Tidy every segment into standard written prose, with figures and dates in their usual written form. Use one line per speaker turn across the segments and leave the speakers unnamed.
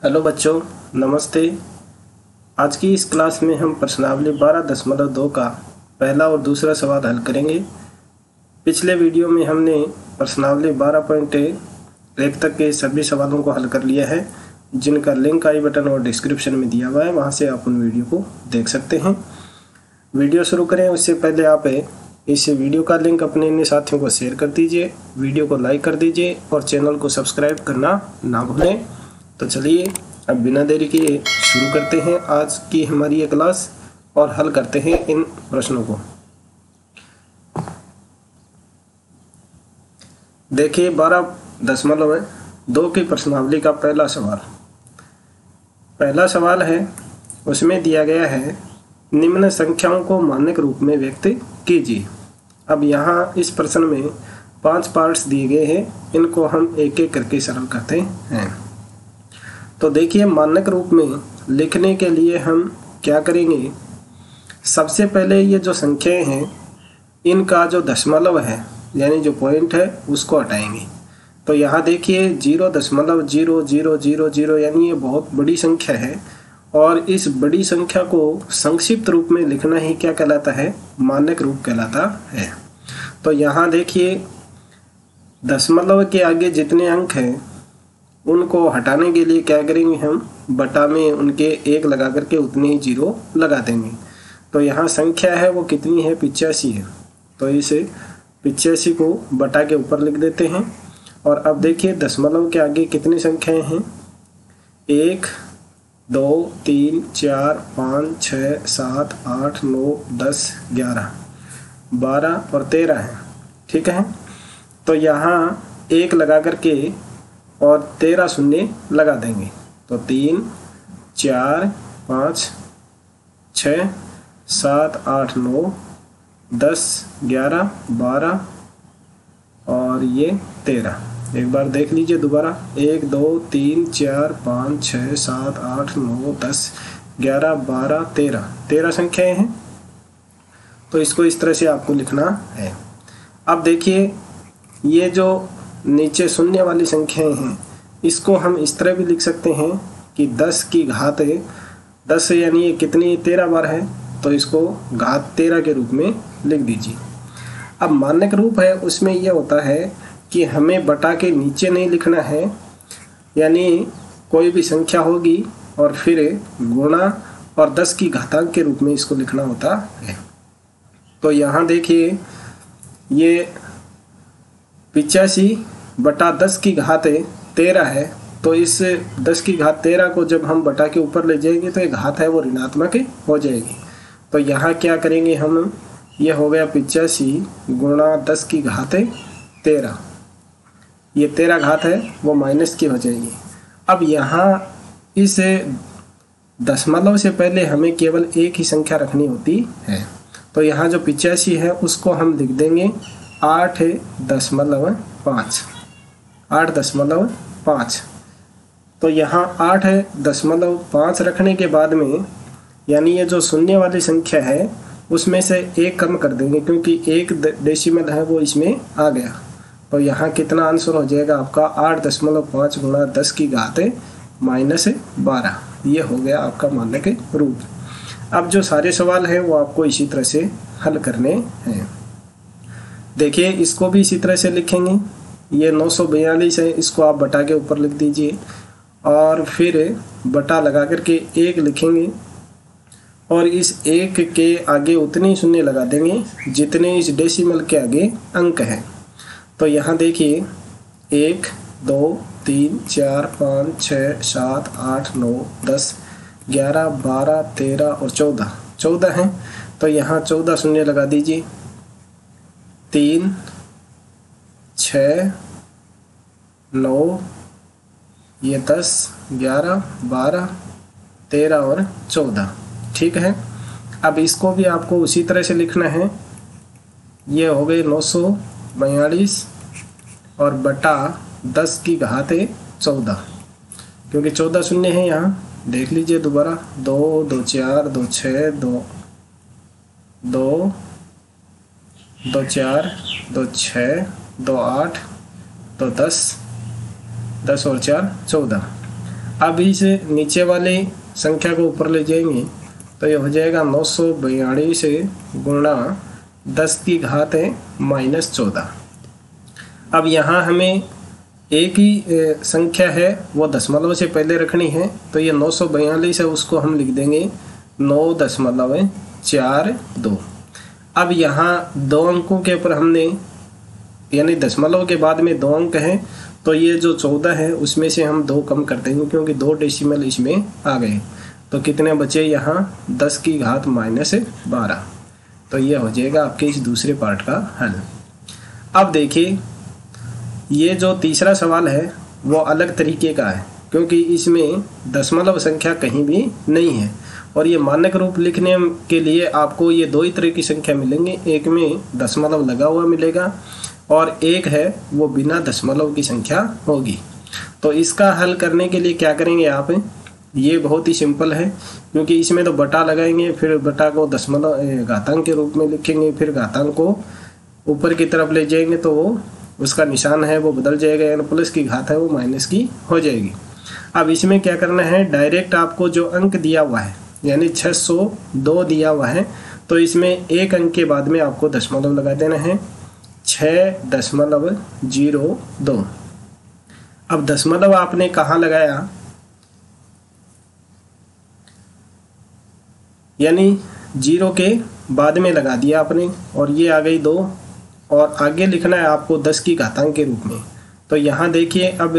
Hello बच्चों, नमस्ते। आज की इस क्लास में हम प्रश्नावली 12.2 का पहला और दूसरा सवाल हल करेंगे। पिछले वीडियो में हमने प्रश्नावली 12.1 तक के सभी सवालों को हल कर लिया है, जिनका लिंक आई बटन और डिस्क्रिप्शन में दिया हुआ है। वहां से आप उन वीडियो को देख सकते हैं। वीडियो शुरू करें उससे पहले आप इस वीडियो का लिंक अपने अन्य साथियों को शेयर कर दीजिए, वीडियो को लाइक कर दीजिए और चैनल को सब्सक्राइब करना ना भूलें। तो चलिए अब बिना देरी किए शुरू करते हैं आज की हमारी ये क्लास और हल करते हैं इन प्रश्नों को। देखिए 12.2 की प्रश्नावली का पहला सवाल है, उसमें दिया गया है निम्न संख्याओं को मानक रूप में व्यक्त कीजिए। अब यहाँ इस प्रश्न में 5 पार्ट्स दिए गए हैं, इनको हम एक एक करके सरल करते हैं। तो देखिए मानक रूप में लिखने के लिए हम क्या करेंगे, सबसे पहले ये जो संख्याएं हैं इनका जो दशमलव है यानी जो पॉइंट है उसको हटाएंगे। तो यहाँ देखिए 0.0000 यानी ये बहुत बड़ी संख्या है और इस बड़ी संख्या को संक्षिप्त रूप में लिखना ही क्या कहलाता है, मानक रूप कहलाता है। तो यहाँ देखिए दशमलव के आगे जितने अंक हैं उनको हटाने के लिए क्या करेंगे, हम बटा में उनके 1 लगा करके उतने ही 0 लगा देंगे। तो यहाँ संख्या है वो कितनी है, 85 है। तो इसे 85 को बटा के ऊपर लिख देते हैं। और अब देखिए दशमलव के आगे कितनी संख्याएं हैं, 1 2 3 4 5 6 7 8 9 10 11 12 और 13 है। ठीक है, तो यहाँ 1 लगा करके और 13 शून्य लगा देंगे। तो 3 4 5 6 7 8 9 10 11 12 और ये 13। एक बार देख लीजिए दोबारा, 1 2 3 4 5 6 7 8 9 10 11 12 13 संख्याएं हैं। तो इसको इस तरह से आपको लिखना है। अब देखिए ये जो नीचे शून्य वाली संख्याएं हैं इसको हम इस तरह भी लिख सकते हैं कि 10 की घात 10 यानी ये कितनी 13 बार है, तो इसको घात 13 के रूप में लिख दीजिए। अब मानक रूप है उसमें यह होता है कि हमें बटा के नीचे नहीं लिखना है, यानी कोई भी संख्या होगी और फिर गुणा और 10 की घातांक के रूप में इसको लिखना होता है। तो यहाँ देखिए ये 85 बटा 10 की घात 13 है। तो इस 10 की घात 13 को जब हम बटा के ऊपर ले जाएंगे तो ये घात है वो ऋणात्मक हो जाएगी। तो यहाँ क्या करेंगे हम, ये हो गया 85 गुणा 10 की घात 13, ये 13 घात है वो माइनस की हो जाएगी। अब यहाँ इस दशमलव से पहले हमें केवल एक ही संख्या रखनी होती है। तो यहाँ जो 85 है उसको हम लिख देंगे 8.5। तो यहाँ 8.5 रखने के बाद में यानी ये जो शून्य वाली संख्या है उसमें से 1 कम कर देंगे, क्योंकि 1 डेसिमल है वो इसमें आ गया। तो यहाँ कितना आंसर हो जाएगा आपका 8.5 गुणा 10 की घात -12। ये हो गया आपका मानक रूप। अब जो सारे सवाल हैं वो आपको इसी तरह से हल करने हैं। देखिए इसको भी इसी तरह से लिखेंगे, ये 942 है, इसको आप बटा के ऊपर लिख दीजिए और फिर बटा लगा करके 1 लिखेंगे और इस 1 के आगे उतने ही शून्य लगा देंगे जितने इस डेसिमल के आगे अंक हैं। तो यहाँ देखिए 1 2 3 4 5 6 7 8 9 10 11 12 13 और 14 हैं। तो यहाँ 14 शून्य लगा दीजिए, 3 6 9 ये 10 11 12 13 और 14। ठीक है, अब इसको भी आपको उसी तरह से लिखना है। ये हो गए 942 और बटा 10 की घात 14, क्योंकि 14 शून्य है। यहाँ देख लीजिए दोबारा, 2 2 4 2 6 2 2 2 4 2 6 2 8 2 10 10 और 4 14। अब इस नीचे वाली संख्या को ऊपर ले जाएंगे तो ये हो जाएगा 942 गुणा 10 की घात है -14। अब यहाँ हमें एक ही संख्या है वो दशमलव से पहले रखनी है, तो ये 942 है, उसको हम लिख देंगे 9.42। अब यहाँ दो अंकों के ऊपर हमने, यानी दशमलव के बाद में 2 अंक हैं, तो ये जो 14 है उसमें से हम 2 कम कर देंगे क्योंकि 2 डेसिमल इसमें आ गए। तो कितने बचे यहाँ 10 की घात -12। तो ये हो जाएगा आपके इस दूसरे पार्ट का हल। अब देखिए ये जो तीसरा सवाल है वो अलग तरीके का है क्योंकि इसमें दशमलव संख्या कहीं भी नहीं है और ये मानक रूप लिखने के लिए आपको ये 2 ही तरह की संख्या मिलेंगे, एक में दशमलव लगा हुआ मिलेगा और एक है वो बिना दशमलव की संख्या होगी। तो इसका हल करने के लिए क्या करेंगे आप, ये बहुत ही सिंपल है क्योंकि इसमें तो बटा लगाएंगे, फिर बटा को दशमलव घातांक के रूप में लिखेंगे, फिर घातांक को ऊपर की तरफ ले जाएंगे तो वो उसका निशान है वो बदल जाएगा, यानी प्लस की घात है वो माइनस की हो जाएगी। अब इसमें क्या करना है, डायरेक्ट आपको जो अंक दिया हुआ है यानी 602 दिया हुआ है, तो इसमें एक अंक के बाद में आपको दशमलव लगा देना है 6.02। अब दशमलव आपने कहाँ लगाया, यानी 0 के बाद में लगा दिया आपने और ये आ गई 2 और आगे लिखना है आपको 10 की घातांक के रूप में। तो यहाँ देखिए अब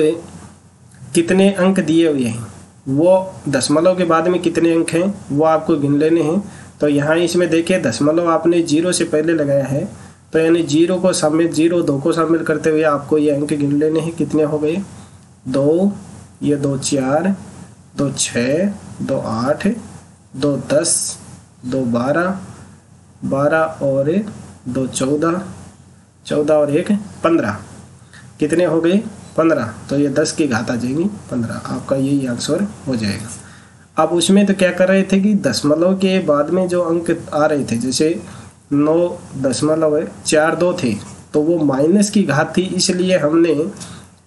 कितने अंक दिए हुए हैं, वो दशमलव के बाद में कितने अंक हैं वो आपको गिन लेने हैं। तो यहाँ इसमें देखिए दशमलव आपने 0 से पहले लगाया है, तो यानी 0 को शामिल 2 को शामिल करते हुए आपको ये अंक गिन लेने हैं। कितने हो गए 2, ये 2 4, 2 6, 2 8, 2 10, 2 12, 12 और 2 14, 14 और 1 15। कितने हो गए 15, तो ये 10 की घात आ जाएगी 15। आपका यही आंसर हो जाएगा। अब उसमें तो क्या कर रहे थे कि दशमलव के बाद में जो अंक आ रहे थे, जैसे 9.42 थे तो वो माइनस की घात थी, इसलिए हमने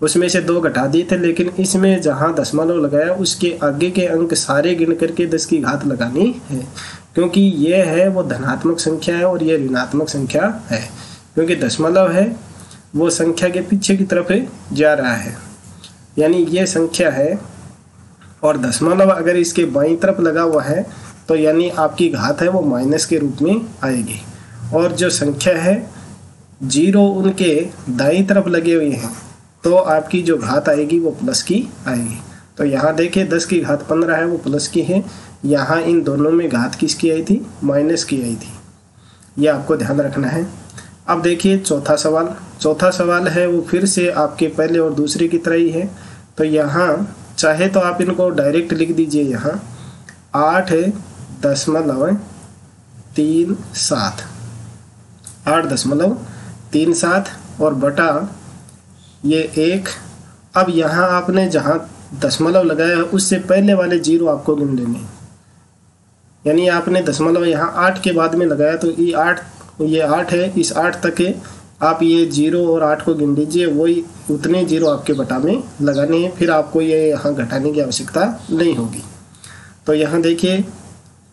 उसमें से 2 घटा दिए थे। लेकिन इसमें जहाँ दशमलव लगाया उसके आगे के अंक सारे गिन करके 10 की घात लगानी है क्योंकि ये है वो धनात्मक संख्या है और ये ऋणात्मक संख्या है। क्योंकि दशमलव है वो संख्या के पीछे की तरफ जा रहा है, यानी ये संख्या है और दशमलव अगर इसके बाईं तरफ लगा हुआ है तो यानी आपकी घात है वो माइनस के रूप में आएगी। और जो संख्या है 0 उनके दाईं तरफ लगे हुए हैं तो आपकी जो घात आएगी वो प्लस की आएगी। तो यहाँ देखिए 10 की घात 15 है वो प्लस की है, यहाँ इन दोनों में घात किसकी आई थी, माइनस की आई थी। ये आपको ध्यान रखना है। अब देखिए चौथा सवाल है वो फिर से आपके पहले और दूसरे की तरह ही है। तो यहाँ चाहे तो आप इनको डायरेक्ट लिख दीजिए, यहाँ 8.37 और बटा ये 1। अब यहाँ आपने जहाँ दशमलव लगाया है उससे पहले वाले 0 आपको गिन लेने, यानी आपने दशमलव यहाँ 8 के बाद में लगाया तो ये 8 है, इस 8 तक है, आप ये 0 और 8 को गिन लीजिए, वही उतने 0 आपके बटा में लगाने हैं, फिर आपको ये यहाँ घटाने की आवश्यकता नहीं होगी। तो यहाँ देखिए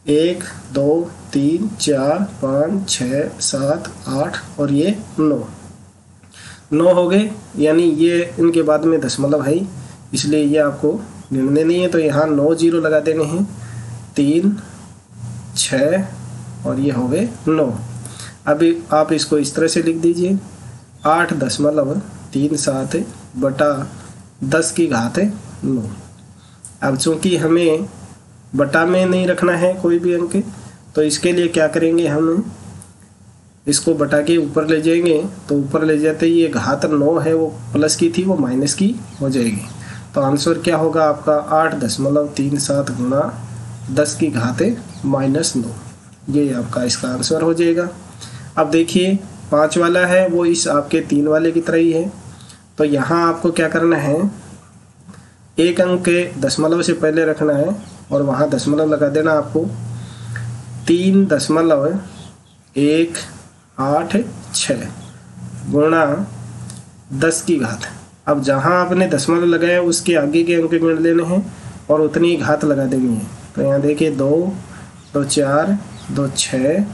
1 2 3 4 5 6 7 8 और ये 9 हो गए, यानी ये इनके बाद में दशमलव है इसलिए ये आपको गिनने नहीं है। तो यहाँ 9 0 लगा देने हैं, 3 6 और ये हो गए 9। अभी आप इसको इस तरह से लिख दीजिए 8.37 बटा 10 की घात 9। अब चूंकि हमें बटा में नहीं रखना है कोई भी अंक, तो इसके लिए क्या करेंगे, हम इसको बटा के ऊपर ले जाएंगे। तो ऊपर ले जाते ही ये घात 9 है वो प्लस की थी वो माइनस की हो जाएगी। तो आंसर क्या होगा आपका 8.37 गुणा 10 की घात -9। ये आपका इसका आंसर हो जाएगा। अब देखिए 5 वाला है वो इस आपके 3 वाले की तरह ही है। तो यहाँ आपको क्या करना है, एक अंक दशमलव से पहले रखना है और वहाँ दशमलव लगा देना आपको। 3.186 गुणा 10 की घात। अब जहाँ आपने दशमलव लगाया उसके आगे के अंक गिन लेने हैं। और उतनी ही घात लगा देनी है। तो यहाँ देखिए 2, 2 4, 2 6,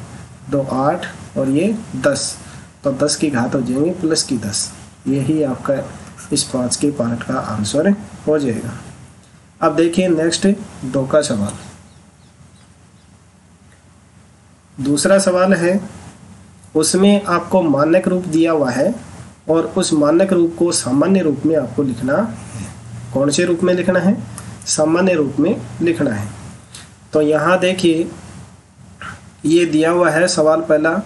2 8 और ये 10, तो 10 की घात हो जाएंगी प्लस की 10। यही आपका इस 5 के पार्ट का आंसर हो जाएगा। अब देखिए नेक्स्ट 2 का सवाल। दूसरा सवाल है, उसमें आपको मानक रूप दिया हुआ है और उस मानक रूप को सामान्य रूप में आपको लिखना है। कौन से रूप में लिखना है? सामान्य रूप में लिखना है। तो यहाँ देखिए ये दिया हुआ है सवाल पहला,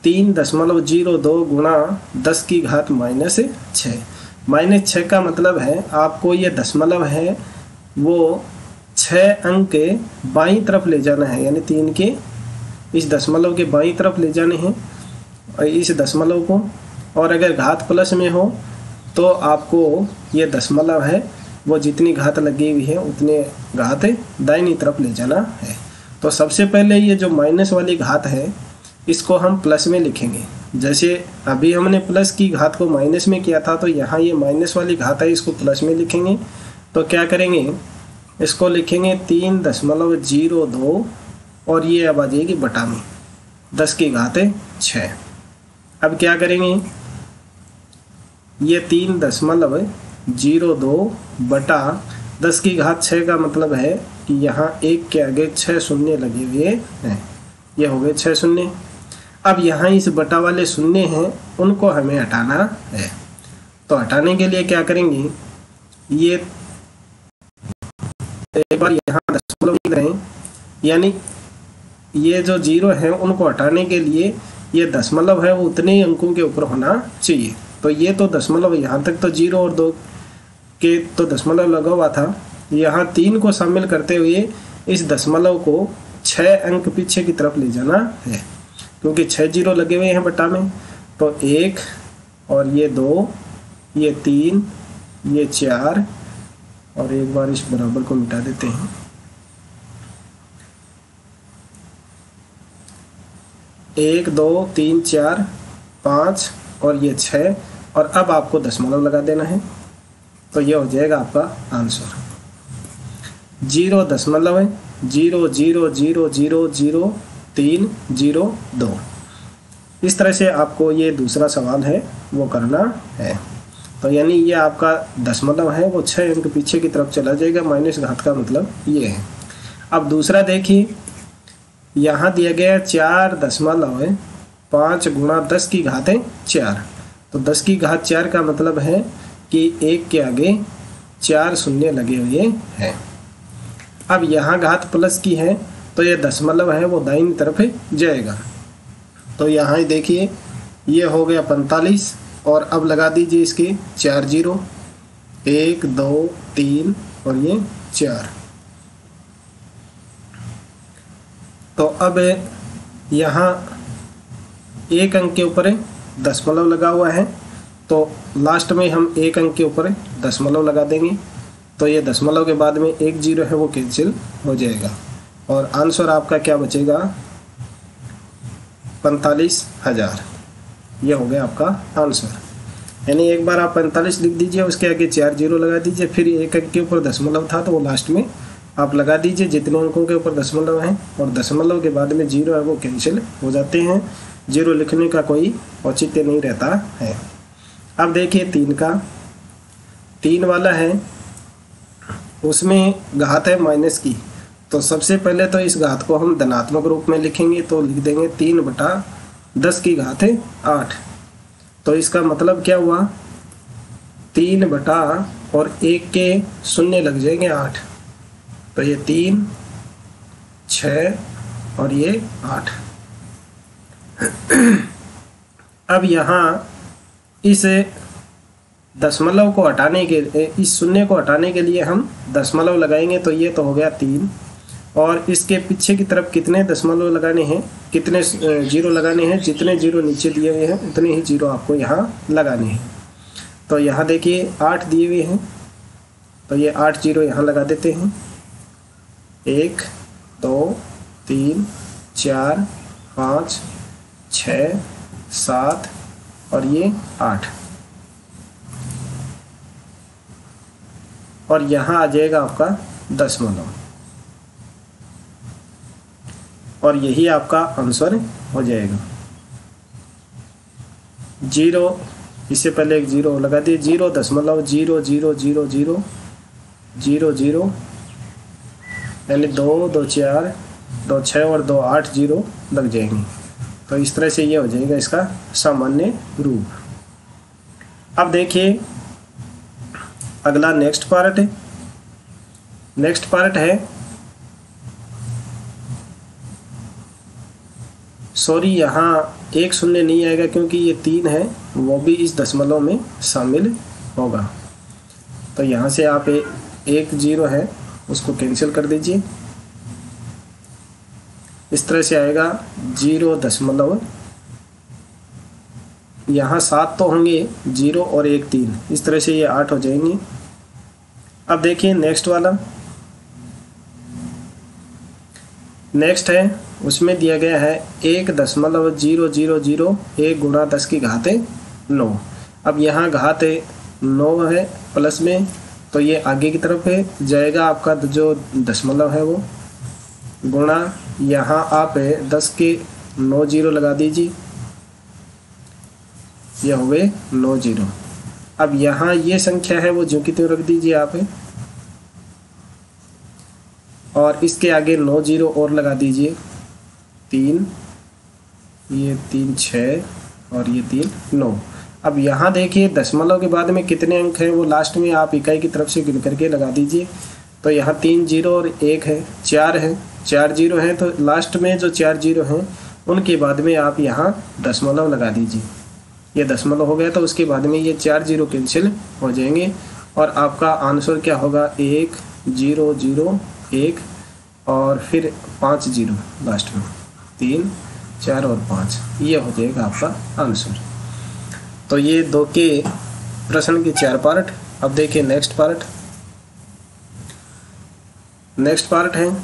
3.02 गुणा 10 की घात -6। -6 का मतलब है आपको ये दशमलव है वो 6 अंक के बाईं तरफ ले जाना है, यानी 3 के इस दशमलव के बाईं तरफ ले जाने हैं और इस दशमलव को, और अगर घात प्लस में हो तो आपको ये दशमलव है वो जितनी घात लगी हुई है उतने घात दाहिनी तरफ ले जाना है। तो सबसे पहले ये जो माइनस वाली घात है इसको हम प्लस में लिखेंगे। जैसे अभी हमने प्लस की घात को माइनस में किया था, तो यहाँ ये माइनस वाली घात है इसको प्लस में लिखेंगे। तो क्या करेंगे, इसको लिखेंगे 3.02 और ये अब आ जाएगी बटा में 10 की घात 6। अब क्या करेंगे, ये 3.02 बटा 10 की घात 6 का मतलब है कि यहाँ 1 के आगे 6 शून्य लगे हुए हैं, ये हो गए 6 शून्य। अब यहाँ इस बटा वाले शून्य हैं उनको हमें हटाना है। तो हटाने के लिए क्या करेंगे, ये एक बार यहाँ दशमलव लिख रहे हैं, यानी ये जो 0 है उनको हटाने के लिए ये दशमलव है वो उतने ही अंकों के ऊपर होना चाहिए। तो ये तो दशमलव यहाँ तक तो 0 और 2 के तो दशमलव लगा हुआ था, यहाँ 3 को शामिल करते हुए इस दशमलव को 6 अंक पीछे की तरफ ले जाना है, क्योंकि 6 0 लगे हुए हैं बटा में। तो 1 और ये 2, ये 3, ये 4 और एक बार इस बराबर को मिटा देते हैं। 1 2 3 4 5 और ये 6 और अब आपको दशमलव लगा देना है। तो ये हो जाएगा आपका आंसर 0.000000302। इस तरह से आपको ये दूसरा सवाल है वो करना है। तो यानी ये आपका दशमलव है वो 6 अंक पीछे की तरफ चला जाएगा, माइनस घात का मतलब ये है। अब दूसरा देखिए, यहाँ दिया गया 4.5 गुणा 10 की घात 4। तो 10 की घात 4 का मतलब है कि 1 के आगे 4 शून्य लगे हुए हैं। अब यहाँ घात प्लस की है तो ये दशमलव है वो दाहिनी तरफ जाएगा। तो यहाँ देखिए ये हो गया 45 और अब लगा दीजिए इसके 4 0, 1 2 3 और ये 4। तो अब यहाँ एक अंक के ऊपर दशमलव लगा हुआ है, तो लास्ट में हम एक अंक के ऊपर दशमलव लगा देंगे। तो ये दशमलव के बाद में 1 0 है वो कैंसिल हो जाएगा और आंसर आपका क्या बचेगा, 45,000। ये हो गया आपका आंसर। यानी एक बार आप 45 लिख दीजिए, उसके आगे 4 0 लगा दीजिए, फिर एक अंक के ऊपर दशमलव था तो वो लास्ट में आप लगा दीजिए जितने अंकों के ऊपर दशमलव हैं, और दशमलव के बाद में 0 है वो कैंसिल हो जाते हैं। 0 लिखने का कोई औचित्य नहीं रहता है। अब देखिए 3 वाला है, उसमें घात है माइनस की। तो सबसे पहले तो इस घात को हम धनात्मक रूप में लिखेंगे, तो लिख देंगे 3/10 की घात 8। तो इसका मतलब क्या हुआ, 3 बटा और 1 के शून्य लग जाएंगे 8, तो ये 3 6 और ये 8। अब यहाँ इस दशमलव को हटाने के, इस शून्य को हटाने के लिए हम दशमलव लगाएंगे, तो ये तो हो गया 3, और इसके पीछे की तरफ कितने दशमलव लगाने हैं, कितने 0 लगाने हैं, जितने 0 नीचे दिए हुए हैं उतने ही 0 आपको यहाँ लगाने हैं। तो यहाँ देखिए 8 दिए हुए हैं, तो ये 8 0 यहाँ लगा देते हैं। 1 2 3 4 5 6 7 और ये 8, और यहाँ आ जाएगा आपका दशमलव, और यही आपका आंसर हो जाएगा। 0, इससे पहले एक 0 लगा दिए, 0.000000, यानी 2, 2 4, 2 6 और 2 8 0 लग जाएंगे। तो इस तरह से ये हो जाएगा इसका सामान्य रूप। अब देखिए अगला नेक्स्ट पार्ट है। नेक्स्ट पार्ट है, सॉरी यहाँ 1 शून्य नहीं आएगा क्योंकि ये 3 है, वो भी इस दशमलव में शामिल होगा। तो यहाँ से आप एक 0 है उसको कैंसिल कर दीजिए। इस तरह से आएगा 0, यहाँ 7 तो होंगे, 0 और 1 3, इस तरह से ये 8 हो जाएंगे। अब देखिए नेक्स्ट वाला, नेक्स्ट है, उसमें दिया गया है 1.0001 गुणा 10 की घात 9। अब यहाँ घात 9 है प्लस में, तो ये आगे की तरफ है जाएगा आपका जो दशमलव है वो, गुणा यहाँ आप 10 के 9 0 लगा दीजिए, ये हुए 9 0। अब यहाँ ये संख्या है वो जो कि त्यों रख दीजिए आप, और इसके आगे 9 0 और लगा दीजिए, 3, ये 3 6 और ये 3 9। अब यहाँ देखिए दशमलव के बाद में कितने अंक हैं वो लास्ट में आप इकाई की तरफ से गिन करके लगा दीजिए। तो यहाँ 3 0 और 1 है, 4 है, 4 0 हैं, तो लास्ट में जो 4 0 हैं उनके बाद में आप यहाँ दशमलव लगा दीजिए। ये दशमलव हो गया तो उसके बाद में ये 4 0 कैंसिल हो जाएंगे और आपका आंसर क्या होगा, 1 0 0 1 और फिर 5 0 लास्ट में, 3 4 और 5, ये हो जाएगा आपका आंसर। तो ये 2 के प्रश्न के 4 पार्ट। अब देखिए नेक्स्ट पार्ट। नेक्स्ट पार्ट है,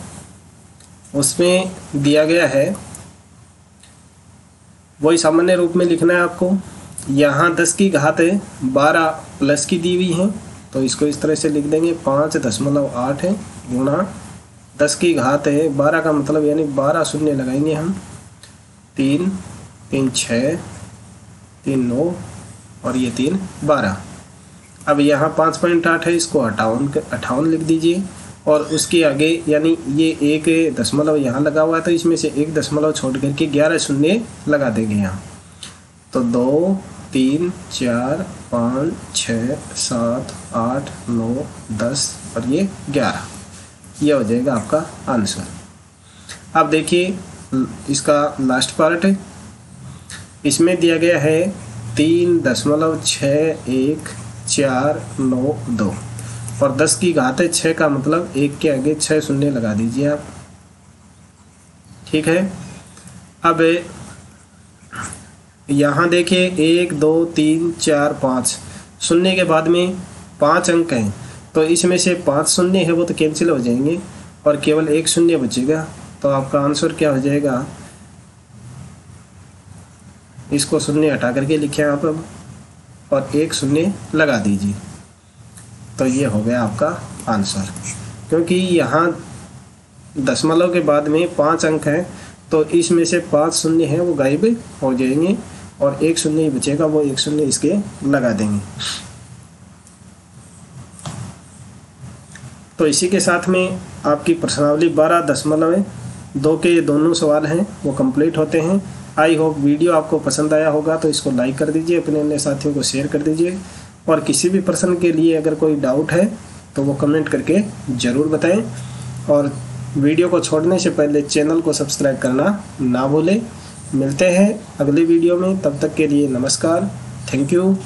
उसमें दिया गया है वही सामान्य रूप में लिखना है आपको। यहाँ 10 की घात 12 प्लस की दी हुई है, तो इसको इस तरह से लिख देंगे 5.8 है गुणा 10 की घात 12 का मतलब यानी 12 शून्य लगाएंगे हम, 3 3 6 3 9 और ये 3 12। अब यहाँ 5.8 है, इसको 58 लिख दीजिए और उसके आगे यानी ये एक दशमलव यहाँ लगा हुआ है तो इसमें से एक दशमलव छोड़ करके 11 शून्य लगा देंगे यहाँ। तो 2 3 4 5 6 7 8 9 10 और ये 11, ये हो जाएगा आपका आंसर। अब देखिए इसका लास्ट पार्ट है, इसमें दिया गया है 3.6142 और 10 की घात 6 का मतलब 1 के आगे 6 शून्य लगा दीजिए आप, ठीक है। अब यहाँ देखिए 1 2 3 4 5 शून्य के बाद में 5 अंक हैं, तो इसमें से 5 शून्य है वो तो कैंसिल हो जाएंगे और केवल 1 शून्य बचेगा। तो आपका आंसर क्या हो जाएगा, इसको शून्य हटा करके लिखें आप अब और 1 शून्य लगा दीजिए, तो ये हो गया आपका आंसर। क्योंकि यहाँ दशमलव के बाद में 5 अंक हैं तो इसमें से 5 शून्य हैं वो गायब हो जाएंगे और 1 शून्य ही बचेगा, वो 1 शून्य इसके लगा देंगे। तो इसी के साथ में आपकी प्रश्नावली 12.2 के ये दोनों सवाल हैं वो कंप्लीट होते हैं। आई होप वीडियो आपको पसंद आया होगा, तो इसको लाइक कर दीजिए, अपने अन्य साथियों को शेयर कर दीजिए और किसी भी प्रश्न के लिए अगर कोई डाउट है तो वो कमेंट करके ज़रूर बताएं और वीडियो को छोड़ने से पहले चैनल को सब्सक्राइब करना ना भूलें। मिलते हैं अगले वीडियो में, तब तक के लिए नमस्कार, थैंक यू।